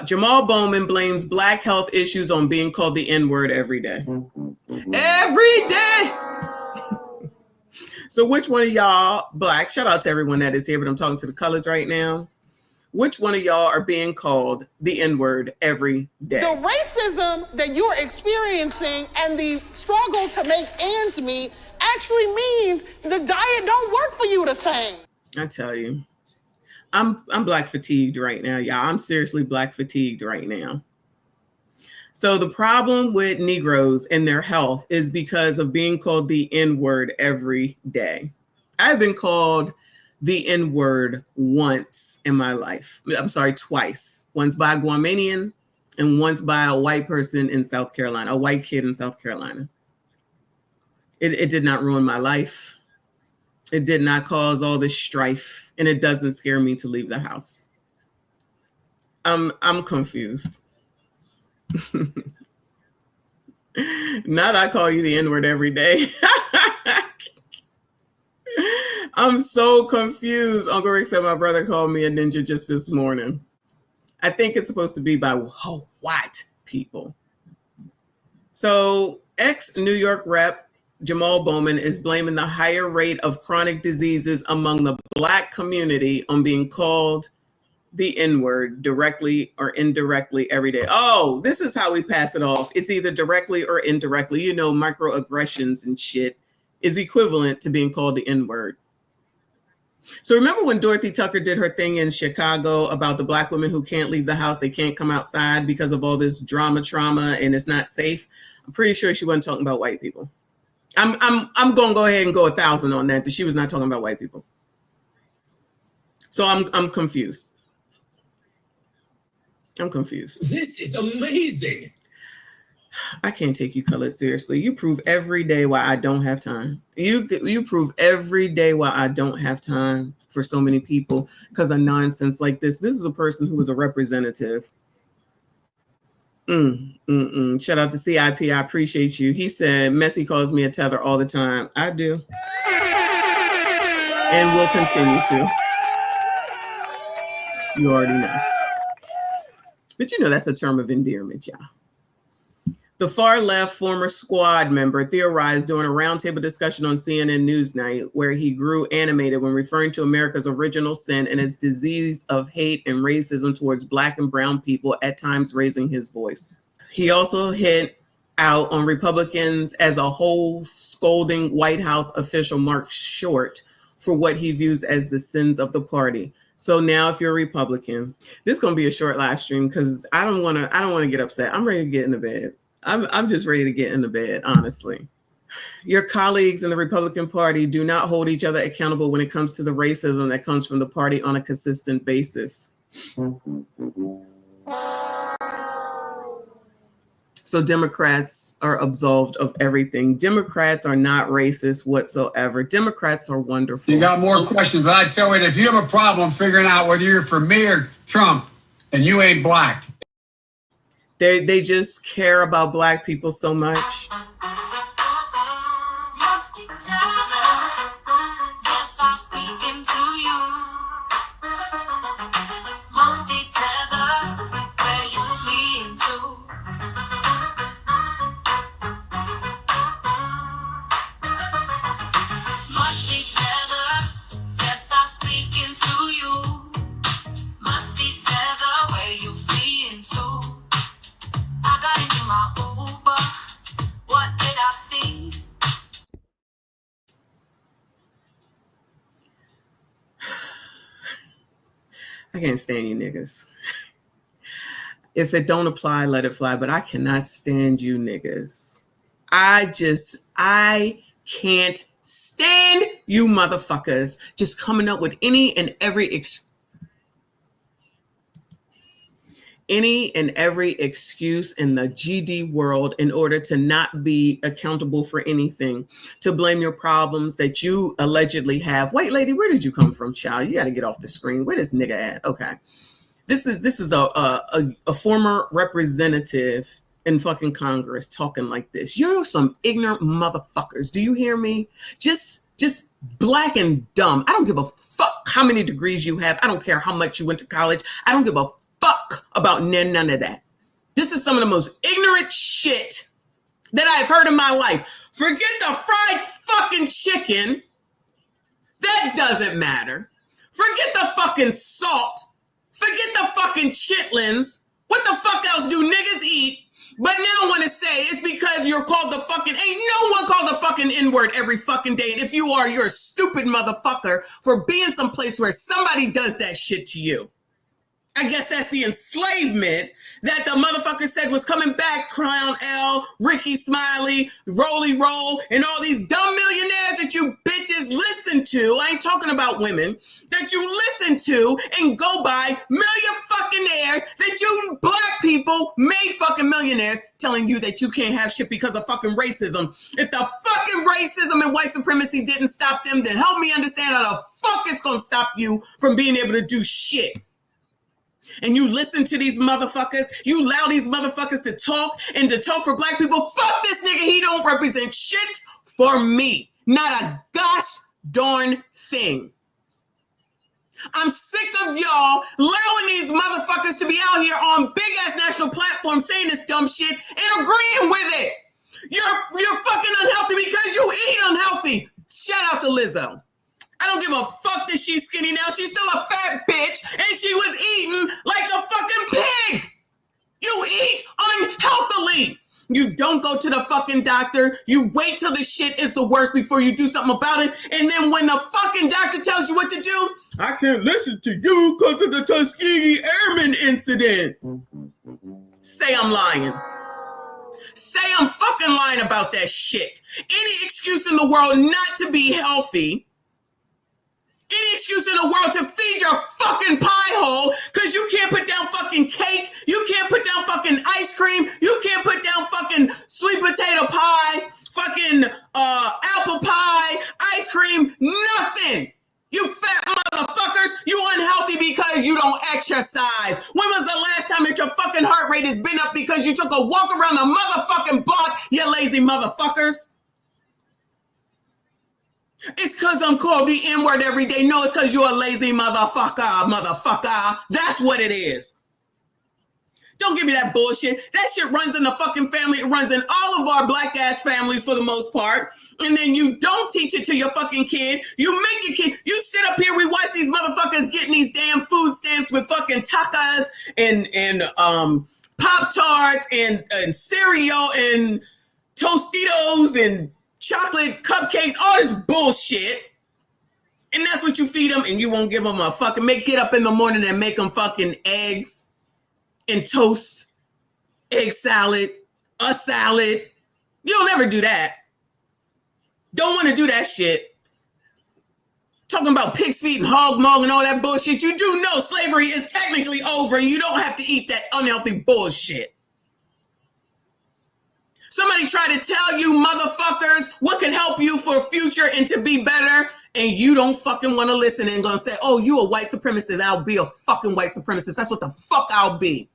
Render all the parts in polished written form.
Jamal Bowman blames black health issues on being called the N-word every day. Every day. So which one of y'all black, shout out to everyone that is here, but I'm talking to the colors right now. Which one of y'all are being called the N-word every day? The racism that you're experiencing and the struggle to make ends meet actually means the diet don't work for you the same. I tell you, I'm black fatigued right now, y'all. I'm seriously black fatigued right now. So the problem with Negroes and their health is because of being called the N-word every day. I've been called the N-word once in my life. I'm sorry, twice. Once by a Guamanian and once by a white person in South Carolina, a white kid in South Carolina. It did not ruin my life. It did not cause all this strife, and it doesn't scare me to leave the house. I'm confused. Not I call you the N-word every day. I'm so confused. Uncle Rick said my brother called me a ninja just this morning. I think it's supposed to be by white people. So ex-New York rep Jamal Bowman is blaming the higher rate of chronic diseases among the black community on being called the N-word directly or indirectly every day. Oh, this is how we pass it off. It's either directly or indirectly. You know, microaggressions and shit is equivalent to being called the N-word. So remember when Dorothy Tucker did her thing in Chicago about the black women who can't leave the house, they can't come outside because of all this trauma, and it's not safe? I'm pretty sure she wasn't talking about white people. I'm going to go ahead and go 1,000 on that she was not talking about white people. So I'm confused. I'm confused. This is amazing. I can't take you colors seriously. You prove every day why I don't have time. You prove every day why I don't have time for so many people because of nonsense like this. This is a person who was a representative. Shout out to CIP. I appreciate you. He said, Messy calls me a tether all the time. I do. And will continue to. You already know. But you know, that's a term of endearment, y'all. The far left former squad member theorized during a roundtable discussion on CNN Newsnight, where he grew animated when referring to America's original sin and its disease of hate and racism towards black and brown people, at times raising his voice. He also hit out on Republicans as a whole, scolding White House official Mark Short for what he views as the sins of the party. So now if you're a Republican, this is going to be a short live stream because I don't want to get upset. I'm ready to get in the bed. I'm just ready to get in the bed, honestly. Your colleagues in the Republican Party do not hold each other accountable when it comes to the racism that comes from the party on a consistent basis. So Democrats are absolved of everything. Democrats are not racist whatsoever. Democrats are wonderful. You got more questions, but I tell you, if you have a problem figuring out whether you're for me or Trump and you ain't black. They just care about black people so much. I can't stand you niggas. If it don't apply, let it fly. But I cannot stand you niggas. I can't stand you motherfuckers just coming up with any and every excuse in the GD world in order to not be accountable for anything, to blame your problems that you allegedly have. White lady, where did you come from, child? You got to get off the screen. Where this nigga at? Okay. This is a former representative in fucking Congress talking like this. You're some ignorant motherfuckers. Do you hear me? Just black and dumb. I don't give a fuck how many degrees you have. I don't care how much you went to college. I don't give a fuck about none of that. This is some of the most ignorant shit that I've heard in my life. Forget the fried fucking chicken. That doesn't matter. Forget the fucking salt. Forget the fucking chitlins. What the fuck else do niggas eat? But now I want to say it's because you're called the fucking, ain't no one called the fucking N-word every fucking day. And if you are, you're a stupid motherfucker for being someplace where somebody does that shit to you. I guess that's the enslavement that the motherfucker said was coming back. Crown L, Ricky Smiley, Rolly Roll, and all these dumb millionaires that you bitches listen to. I ain't talking about women that you listen to and go by millionaires that you black people made fucking millionaires telling you that you can't have shit because of fucking racism. If the fucking racism and white supremacy didn't stop them, then help me understand how the fuck it's gonna stop you from being able to do shit. And you listen to these motherfuckers, you allow these motherfuckers to talk and to talk for black people. Fuck this nigga, he don't represent shit for me. Not a gosh darn thing. I'm sick of y'all allowing these motherfuckers to be out here on big ass national platforms saying this dumb shit and agreeing with it. You're fucking unhealthy because you eat unhealthy. Shout out to Lizzo. I don't give a fuck that she's skinny now. She's still a fat bitch, and she was eating like a fucking pig. You eat unhealthily. You don't go to the fucking doctor. You wait till the shit is the worst before you do something about it. And then when the fucking doctor tells you what to do, I can't listen to you because of the Tuskegee Airmen incident. Say I'm lying. Say I'm fucking lying about that shit. Any excuse in the world not to be healthy. Any excuse in the world to feed your fucking pie hole because you can't put down fucking cake, you can't put down fucking ice cream, you can't put down fucking sweet potato pie, fucking apple pie, ice cream, nothing. You fat motherfuckers, you unhealthy because you don't exercise. When was the last time that your fucking heart rate has been up because you took a walk around the motherfucking block, you lazy motherfuckers? It's because I'm called the N-word every day. No, it's because you're a lazy motherfucker. That's what it is. Don't give me that bullshit. That shit runs in the fucking family. It runs in all of our black ass families for the most part. And then you don't teach it to your fucking kid. You make your kid. You sit up here. We watch these motherfuckers getting these damn food stamps with fucking tacos and Pop-Tarts and cereal and Tostitos and chocolate cupcakes, all this bullshit. And that's what you feed them, and you won't give them a fucking get up in the morning and make them fucking eggs and toast, egg salad, a salad. You'll never do that. Don't want to do that shit. Talking about pig's feet and hog maw and all that bullshit. You do know slavery is technically over and you don't have to eat that unhealthy bullshit. Somebody try to tell you motherfuckers what can help you for future and to be better, and you don't fucking want to listen and gonna say, oh, you a white supremacist, I'll be a fucking white supremacist. That's what the fuck I'll be.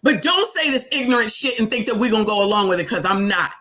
But don't say this ignorant shit and think that we're gonna go along with it, because I'm not.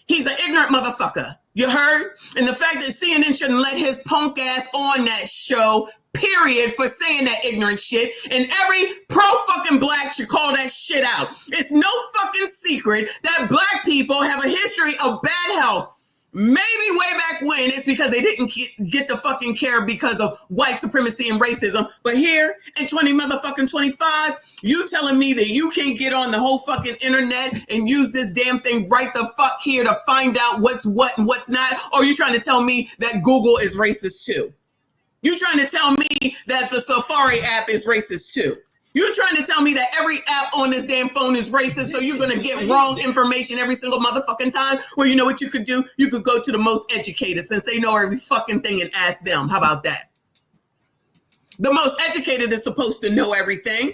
He's an ignorant motherfucker. You heard? And the fact that CNN shouldn't let his punk ass on that show, period, for saying that ignorant shit. And every pro-fucking black should call that shit out. It's no fucking secret that black people have a history of bad health. Maybe way back when it's because they didn't get the fucking care because of white supremacy and racism. But here in 2025, you telling me that you can't get on the whole fucking internet and use this damn thing right the fuck here to find out what's what and what's not? Or you trying to tell me that Google is racist too? You trying to tell me that the Safari app is racist too? You trying to tell me that every app on this damn phone is racist, so you're going to get wrong information every single motherfucking time? Well, you know what you could do? You could go to the most educated, since they know every fucking thing, and ask them. How about that? The most educated is supposed to know everything.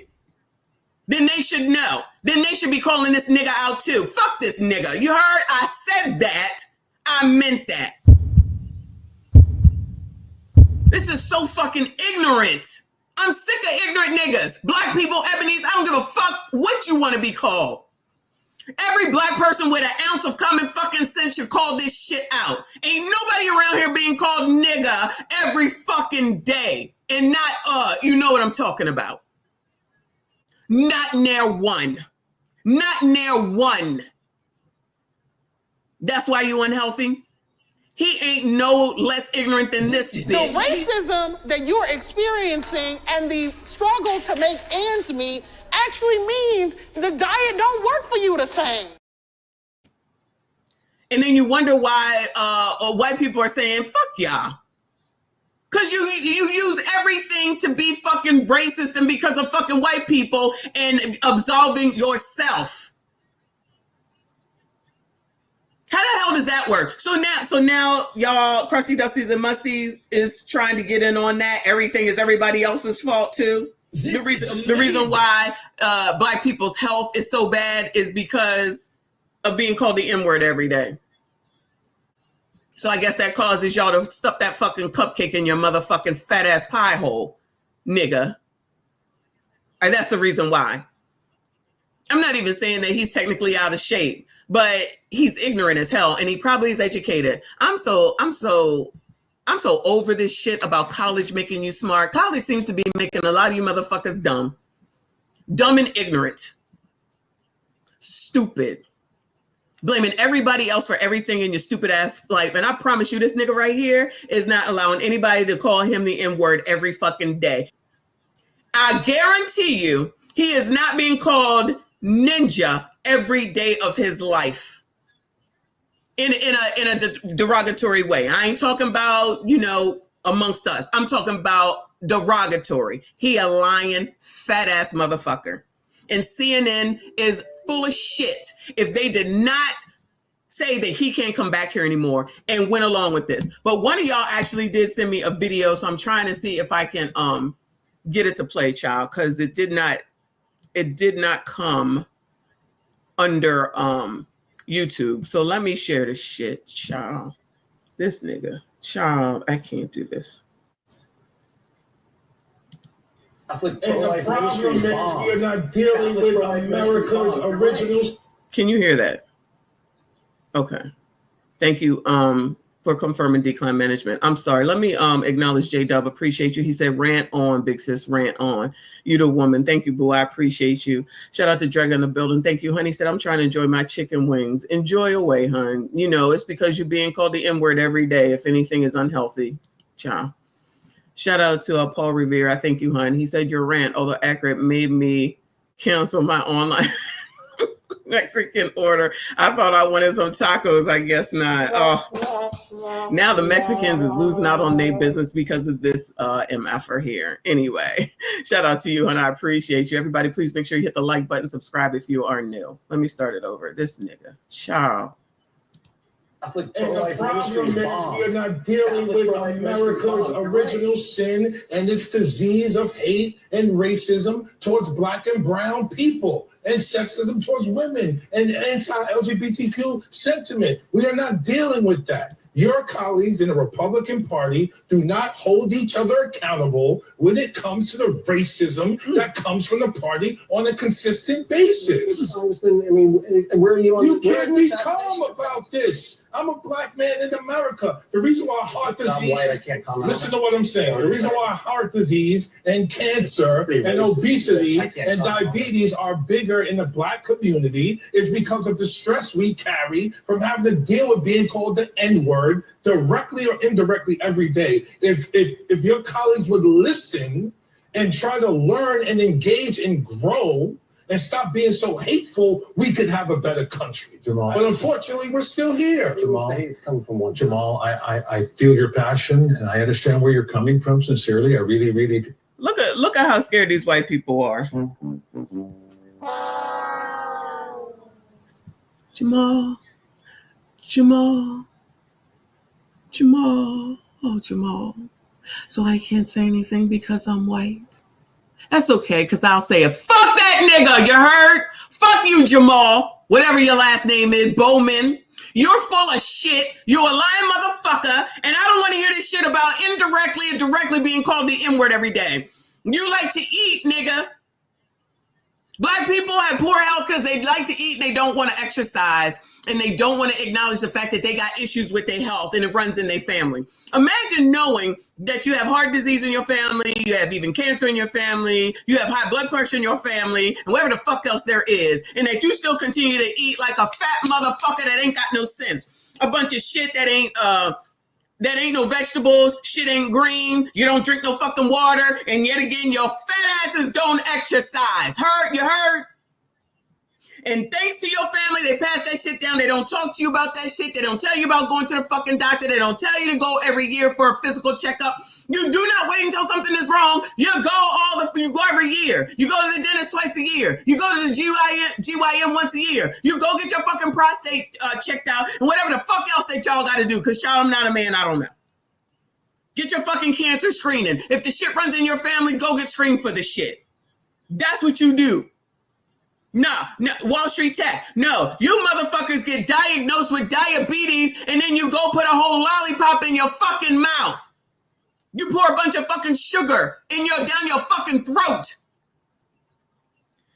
Then they should know. Then they should be calling this nigga out too. Fuck this nigga. You heard? I said that. I meant that. This is so fucking ignorant. I'm sick of ignorant niggas. Black people, ebonies, I don't give a fuck what you want to be called. Every black person with an ounce of common fucking sense should call this shit out. Ain't nobody around here being called nigga every fucking day. And not, you know what I'm talking about. Not near one. Not near one. That's why you unhealthy. He ain't no less ignorant than this bitch. The racism that you're experiencing and the struggle to make ends meet actually means the diet don't work for you the same. And then you wonder why white people are saying, fuck y'all. Because you use everything to be fucking racist and because of fucking white people and absolving yourself. How the hell does that work? So now y'all, crusty dusties and musties is trying to get in on that. Everything is everybody else's fault too. The reason why black people's health is so bad is because of being called the N-word every day. So I guess that causes y'all to stuff that fucking cupcake in your motherfucking fat ass pie hole, nigga. And that's the reason why. I'm not even saying that he's technically out of shape, but he's ignorant as hell, and he probably is educated. I'm so over this shit about college making you smart. College seems to be making a lot of you motherfuckers dumb and ignorant, stupid, blaming everybody else for everything in your stupid ass life. And I promise you, this nigga right here is not allowing anybody to call him the N-word every fucking day. I guarantee you, he is not being called ninja every day of his life in a derogatory way. I ain't talking about, amongst us. I'm talking about derogatory. He a lying fat ass motherfucker. And CNN is full of shit if they did not say that he can't come back here anymore and went along with this. But one of y'all actually did send me a video, so I'm trying to see if I can get it to play, child, because it did not come under YouTube. So let me share this shit, child. This nigga, child, I can't do this. And the problem is we're not dealing with America's originals. Can you hear that? Okay. Thank you for confirming decline management. I'm sorry. Let me acknowledge J-Dub. Appreciate you. He said, rant on, big sis, rant on. You the woman. Thank you, boo. I appreciate you. Shout out to Drag in the building. Thank you, honey. Said, I'm trying to enjoy my chicken wings. Enjoy away, hun. It's because you're being called the N-word every day. If anything is unhealthy. Ciao. Shout out to Paul Revere. I thank you, hun. He said, your rant, although accurate, made me cancel my online Mexican order. I thought I wanted some tacos. I guess not. Oh, now the Mexicans is losing out on their business because of this MFer here. Anyway, shout out to you, and I appreciate you. Everybody, please make sure you hit the like button, subscribe if you are new. Let me start it over. This nigga. Ciao. And the problem is we're not dealing with America's original sin and its disease of hate and racism towards black and brown people and sexism towards women and anti-LGBTQ sentiment. We are not dealing with that. Your colleagues in the Republican Party do not hold each other accountable when it comes to the racism that comes from the party on a consistent basis. Congressman, I mean, where are you on? You can't be calm about this. I'm a black man in America. The reason why heart disease, listen to what I'm saying. The reason why heart disease and cancer and obesity and diabetes are bigger in the black community is because of the stress we carry from having to deal with being called the N-word directly or indirectly every day. If your colleagues would listen and try to learn and engage and grow and stop being so hateful, we could have a better country. Jamal, but unfortunately, we're still here. Jamal, it's coming from one. Jamal, I feel your passion and I understand where you're coming from. Sincerely, I really, really do. Look at how scared these white people are. Jamal, oh Jamal. So I can't say anything because I'm white. That's okay, because I'll say it. Fuck that nigga, you heard? Fuck you, Jamal. Whatever your last name is, Bowman. You're full of shit. You're a lying motherfucker. And I don't want to hear this shit about indirectly or directly being called the N-word every day. You like to eat, nigga. Black people have poor health because they like to eat and they don't want to exercise. And they don't want to acknowledge the fact that they got issues with their health and it runs in their family. Imagine knowing that you have heart disease in your family, you have even cancer in your family, you have high blood pressure in your family, and whatever the fuck else there is, and that you still continue to eat like a fat motherfucker that ain't got no sense. A bunch of shit that ain't no vegetables, shit ain't green, you don't drink no fucking water, and yet again, your fat asses don't exercise. You heard? And thanks to your family, they pass that shit down. They don't talk to you about that shit. They don't tell you about going to the fucking doctor. They don't tell you to go every year for a physical checkup. You do not wait until something is wrong. You go every year. You go to the dentist twice a year. You go to the GYN once a year. You go get your fucking prostate checked out and whatever the fuck else that y'all got to do. Because child, I'm not a man. I don't know. Get your fucking cancer screening. If the shit runs in your family, go get screened for the shit. That's what you do. No, Wall Street Tech. No, you motherfuckers get diagnosed with diabetes and then you go put a whole lollipop in your fucking mouth. You pour a bunch of fucking sugar down your fucking throat.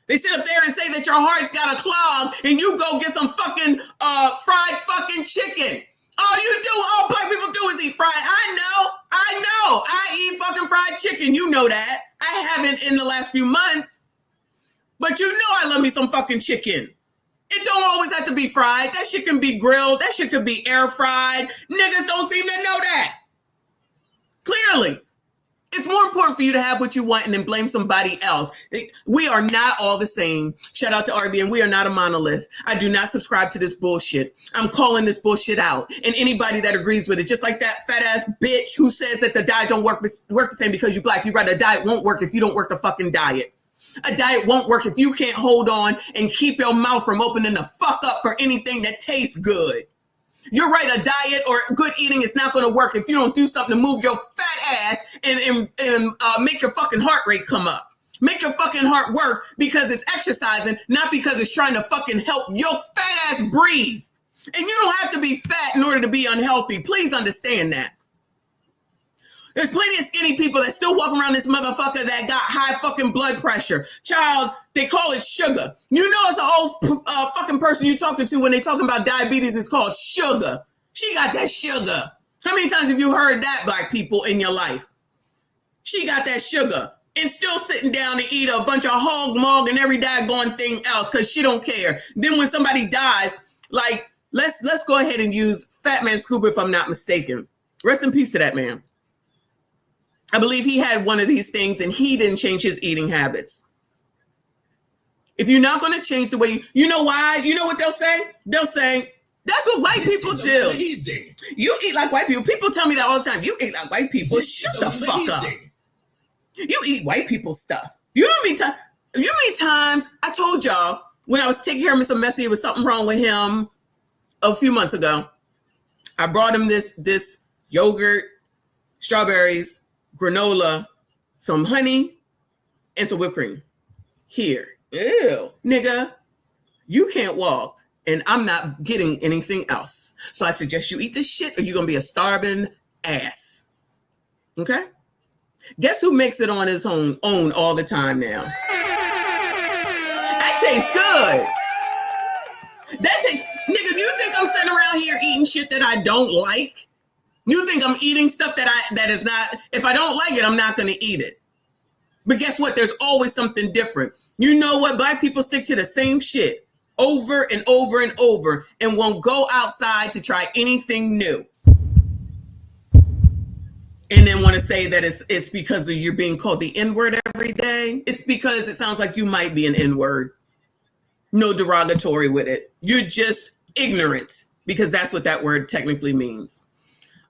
They sit up there and say that your heart's got a clog and you go get some fucking fried fucking chicken. All black people do is eat fried. I know. I eat fucking fried chicken. You know that. I haven't in the last few months. But you know I love me some fucking chicken. It don't always have to be fried. That shit can be grilled. That shit could be air fried. Niggas don't seem to know that. Clearly. It's more important for you to have what you want and then blame somebody else. We are not all the same. Shout out to RBN. We are not a monolith. I do not subscribe to this bullshit. I'm calling this bullshit out. And anybody that agrees with it, just like that fat ass bitch who says that the diet don't work the same because you black. You right, a diet won't work if you don't work the fucking diet. A diet won't work if you can't hold on and keep your mouth from opening the fuck up for anything that tastes good. You're right, a diet or good eating is not going to work if you don't do something to move your fat ass and make your fucking heart rate come up. Make your fucking heart work because it's exercising, not because it's trying to fucking help your fat ass breathe. And you don't have to be fat in order to be unhealthy. Please understand that. There's plenty of skinny people that still walk around this motherfucker that got high fucking blood pressure. Child, they call it sugar. You know it's an old fucking person you're talking to when they talking about diabetes. It's called sugar. She got that sugar. How many times have you heard that, black people, in your life? She got that sugar and still sitting down to eat a bunch of hog mog and every daggone thing else because she don't care. Then when somebody dies, like, let's go ahead and use Fat Man Scuba if I'm not mistaken. Rest in peace to that man. I believe he had one of these things and he didn't change his eating habits. If you're not going to change the way you know why? You know what they'll say? They'll say, that's what white people do. Amazing. You eat like white people. People tell me that all the time. You eat like white people. Shut the fuck up. You eat white people stuff. You know how many times I told y'all when I was taking care of Mr. Messy, it was something wrong with him a few months ago. I brought him this yogurt, strawberries, granola, some honey, and some whipped cream. Here. Ew. Nigga, you can't walk, and I'm not getting anything else. So I suggest you eat this shit, or you're going to be a starving ass. Okay? Guess who makes it on his own all the time now? That tastes good. Nigga, do you think I'm sitting around here eating shit that I don't like? You think I'm eating stuff that is not, if I don't like it, I'm not going to eat it. But guess what? There's always something different. You know what? Black people stick to the same shit over and over and over and won't go outside to try anything new. And then want to say that it's because of you're being called the N-word every day. It's because it sounds like you might be an N-word. No derogatory with it. You're just ignorant because that's what that word technically means.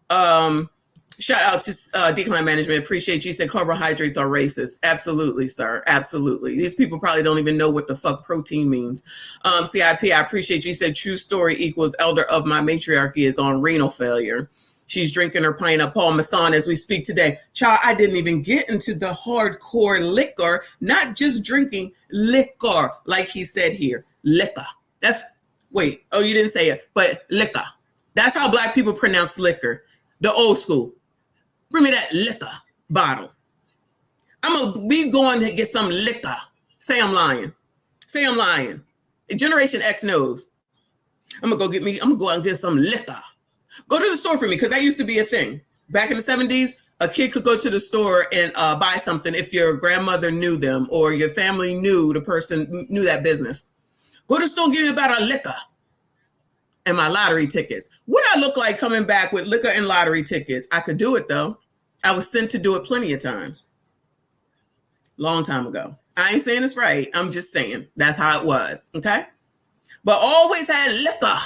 Shout out to Decline Management. Appreciate you. Said carbohydrates are racist. Absolutely, sir. Absolutely. These people probably don't even know what the fuck protein means. CIP, I appreciate you. Said true story equals elder of my matriarchy is on renal failure. She's drinking her pint of Paul Masson as we speak today. Child, I didn't even get into the hardcore liquor, not just drinking liquor, like he said here. Liquor. You didn't say it, but liquor. That's how black people pronounce liquor. The old school. Bring me that liquor bottle. I'm going to be going to get some liquor. Say I'm lying. Say I'm lying. Generation X knows. I'm going to go out and get some liquor. Go to the store for me because that used to be a thing. Back in the 70s, A kid could go to the store and buy something if your grandmother knew them or your family knew the person knew that business. Go to the store and give me about a liquor and my lottery tickets. What I look like coming back with liquor and lottery tickets? I could do it though. I was sent to do it plenty of times. Long time ago. I ain't saying it's right. I'm just saying that's how it was. Okay. But always had liquor.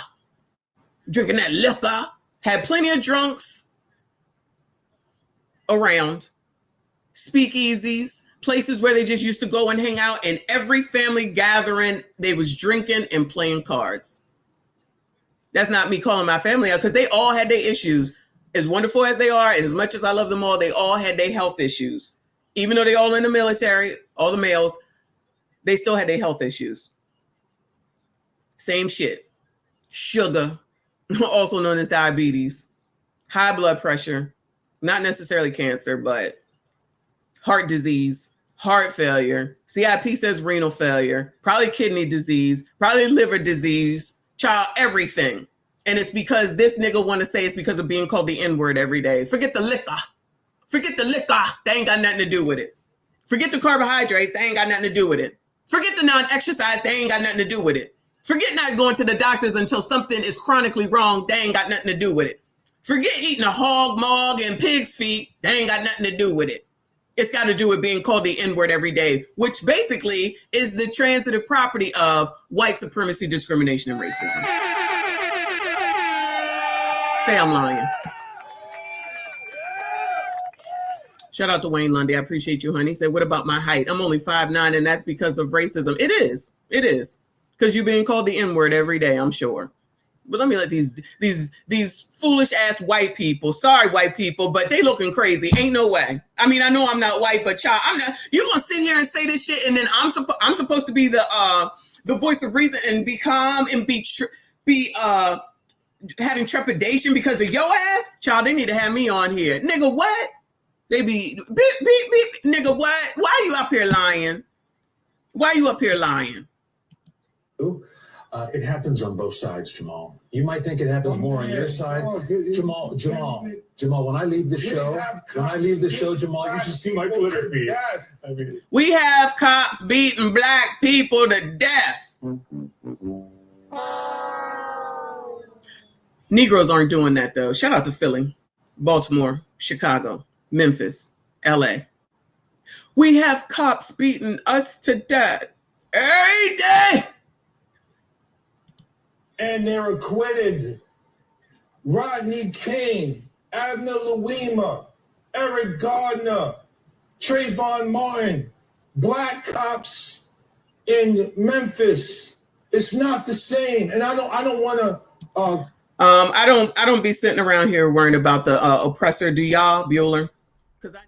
Drinking that liquor. Had plenty of drunks around. Speakeasies. Places where they just used to go and hang out. And every family gathering, they was drinking and playing cards. That's not me calling my family out because they all had their issues. As wonderful as they are, and as much as I love them all, they all had their health issues. Even though they all in the military, all the males, they still had their health issues. Same shit. Sugar, also known as diabetes, high blood pressure, not necessarily cancer, but heart disease, heart failure. CIP says renal failure, probably kidney disease, probably liver disease, child, everything. And it's because this nigga want to say it's because of being called the N-word every day. Forget the liquor. Forget the liquor. They ain't got nothing to do with it. Forget the carbohydrates. They ain't got nothing to do with it. Forget the non-exercise. They ain't got nothing to do with it. Forget not going to the doctors until something is chronically wrong. They ain't got nothing to do with it. Forget eating a hog, mog, and pig's feet. They ain't got nothing to do with it. It's got to do with being called the N-word every day, which basically is the transitive property of white supremacy, discrimination, and racism. Say I'm lying. Shout out to Wayne Lundy. I appreciate you, honey. He said, what about my height? I'm only 5'9", and that's because of racism. It is. It is. Because you're being called the N-word every day, I'm sure. But let me let these foolish ass white people, sorry white people, but they looking crazy. Ain't no way. I mean, I know I'm not white, but child, I'm not. You're gonna sit here and say this shit, and then I'm supposed to be the voice of reason and be calm and be having trepidation because of your ass? Child, they need to have me on here. Nigga, what? They be beep, beep, beep. Nigga, what? Why are you up here lying? Why are you up here lying? It happens on both sides, Jamal. You might think it happens more on your side. Jamal, when I leave the show, Jamal, you should see my Twitter feed. I mean, we have cops beating black people to death. Negroes aren't doing that, though. Shout out to Philly, Baltimore, Chicago, Memphis, LA. We have cops beating us to death every day. And they're acquitted. Rodney King, Abner Louima, Eric Gardner, Trayvon Martin, black cops in Memphis. It's not the same. And I don't want to I don't be sitting around here worrying about the oppressor. Do y'all, Bueller? Because I